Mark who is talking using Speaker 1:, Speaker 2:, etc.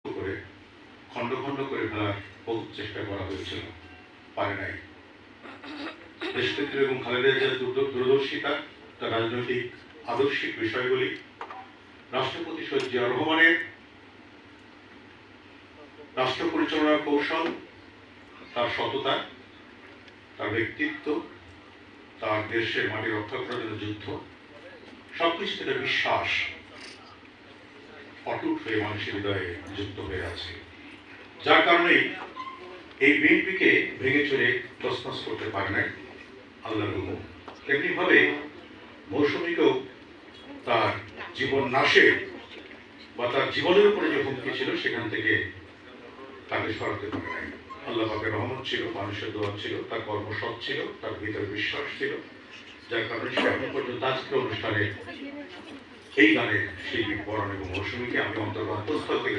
Speaker 1: করে খণ্ড খণ্ড করে ফেলার বহু চেষ্টা করা হয়েছিল, পারে নাই। দেশনেত্রী এবং খালেদা জিয়ার দূরদর্শিতা, তার রাজনৈতিক আদর্শিক বিষয়গুলি, রাষ্ট্রপতি সৈয়দ জিয়াউর রহমানের রাষ্ট্র পরিচালনার কৌশল, তার সততা, তার ব্যক্তিত্ব, তার দেশের মাটি রক্ষা করার জন্য যুদ্ধ, সবকিছু থেকে বিশ্বাস অটুট হয়ে মানুষের হৃদয়ে যুক্ত হয়ে আছে। যার কারণেই এই বিএনপিকে ভেঙে চুরে তছনছ করতে পারে নাই আল্লাহর হুকুম। তেমনিভাবে মৌসুমীকেও তার জীবন নাশে বা তার জীবনের উপরে যে হুমকি ছিল সেখান থেকে তাকে সরাতে পারে নাই। আল্লাহ পাকের রহমত ছিল, মানুষের দোয়া ছিল, তার কর্মসৎ ছিল, তার ভিতরে বিশ্বাস ছিল, যার কারণে সে এখন পর্যন্ত আজকের অনুষ্ঠানে এই গানের শিল্পী পরাণ এবং মৌসুমীকে আমি অন্তর্বান্তস্থল থেকে